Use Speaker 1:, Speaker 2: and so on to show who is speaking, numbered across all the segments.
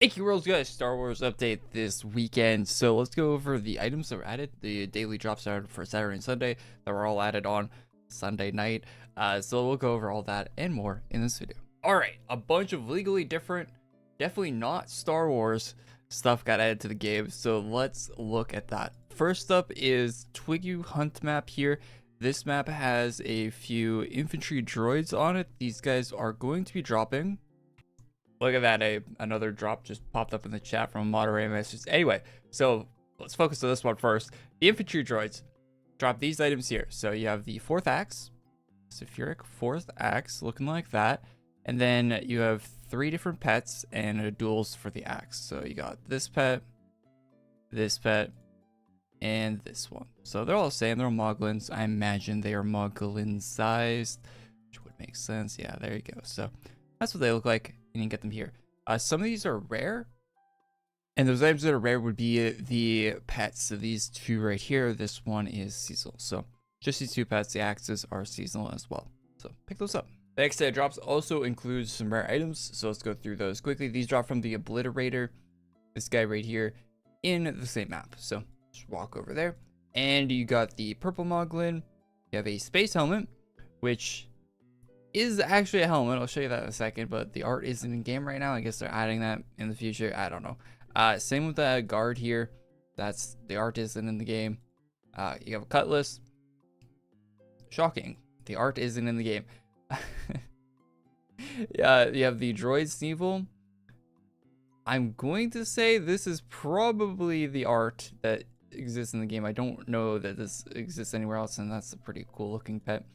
Speaker 1: AQW guys, Star Wars update this weekend. So let's go over the items that were added. The daily drops are for Saturday and Sunday that were all added on Sunday night. So we'll go over all that and more in this video. All right, a bunch of legally different, definitely not Star Wars stuff got added to the game. So let's look at that. First up is Twiggy Hunt map here. This map has a few infantry droids on it. These guys are going to be dropping. Look at that, another drop just popped up in the chat from a moderator message. Anyway, so let's focus on this one first. The infantry droids drop these items here. So you have the 4th axe, Sephiric 4th axe, looking like that. And then you have 3 different pets and duels for the axe. So you got this pet, and this one. So they're all the same. They're all Moglins. I imagine they are Moglin sized, which would make sense. Yeah, there you go. So that's what they look like. You can get them here. Some of these are rare, and those items that are rare would be the pets. So these two right here, this one is seasonal. So just these two pets, the axes are seasonal as well. So pick those up. The next set of drops also includes some rare items. So let's go through those quickly. These drop from the Obliterator, this guy right here, in the same map. So just walk over there, and you got the purple Moglin. You have a space helmet, which is actually a helmet. I'll show you that in a second, but the art isn't in game right now. I guess they're adding that in the future. I don't know. Same with the guard here. That's the art isn't in the game. You have a cutlass. Shocking. The art isn't in the game. Yeah, you have the droid Sneevil. I'm going to say this is probably the art that exists in the game. I don't know that this exists anywhere else, and that's a pretty cool looking pet.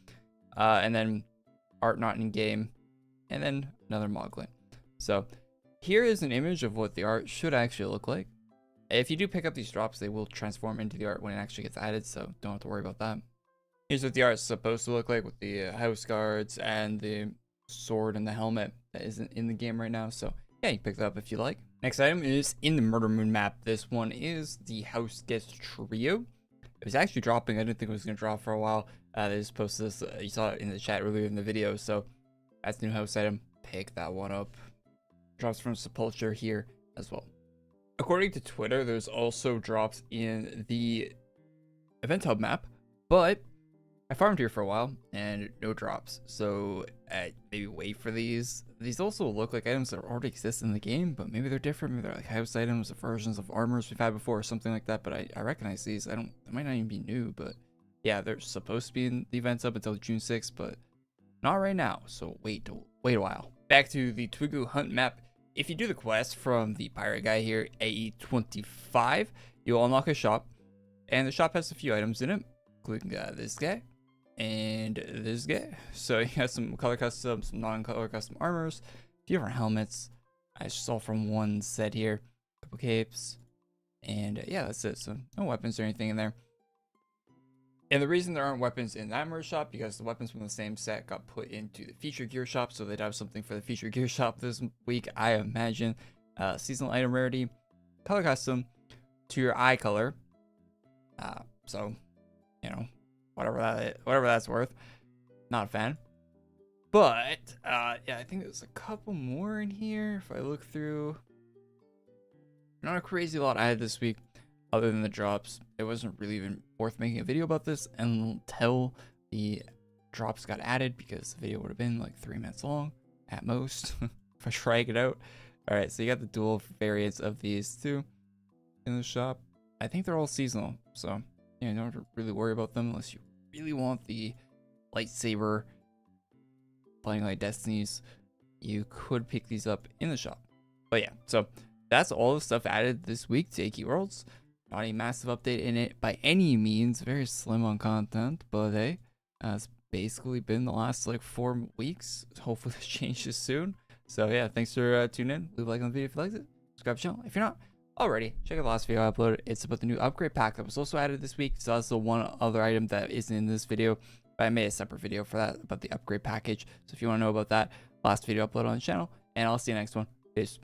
Speaker 1: And then art not in game, and then another Moglin. So here is an image of what the art should actually look like. If you do pick up these drops, they will transform into the art when it actually gets added, so don't have to worry about that. Here's what the art is supposed to look like with the house guards and the sword and the helmet that isn't in the game right now. So yeah, you pick that up if you like. Next item is in the Murder Moon map. This one is the House Guest Trio. It was actually dropping. I didn't think it was going to drop for a while. They just posted this. You saw it in the chat earlier in the video. So that's the new house item. Pick that one up. Drops from Sepulture here as well. According to Twitter, there's also drops in the Event Hub map, but I farmed here for a while and no drops. So maybe wait for these. These also look like items that already exist in the game, but maybe they're different. Maybe they're like house items, or versions of armors we've had before, or something like that. But I recognize these. They might not even be new, but yeah, they're supposed to be in the events up until June 6th, but not right now. So wait a while. Back to the Twiggy Hunt map. If you do the quest from the pirate guy here, AE25, you'll unlock a shop, and the shop has a few items in it, including this guy and this guy. So you have some color custom, some non-color custom armors, a few different helmets. I saw from one set here, a couple capes, and yeah, that's it. So no weapons or anything in there. And the reason there aren't weapons in that merch shop, because the weapons from the same set got put into the feature gear shop, so they'd have something for the feature gear shop this week, I imagine. Seasonal item rarity, color custom to your eye color. So you know, whatever that's worth. Not a fan. But yeah, I think there's a couple more in here if I look through. Not a crazy lot I had this week. Other than the drops, it wasn't really even worth making a video about this until the drops got added, because the video would have been like 3 minutes long at most if I drag it out. All right, so you got the dual variants of these two in the shop. I think they're all seasonal, so yeah, you don't have to really worry about them unless you really want the lightsaber playing like Destinies. You could pick these up in the shop. But yeah, so that's all the stuff added this week to AQ Worlds. Not a massive update in it by any means. Very slim on content, but hey, it's basically been the last like 4 weeks. Hopefully this changes soon. So yeah, thanks for tuning in. Leave a like on the video if you liked it. Subscribe to the channel if you're not already. Check out the last video I uploaded. It's about the new upgrade pack that was also added this week. So that's the one other item that isn't in this video, but I made a separate video for that about the upgrade package. So if you want to know about that, last video uploaded on the channel, and I'll see you next one. Peace.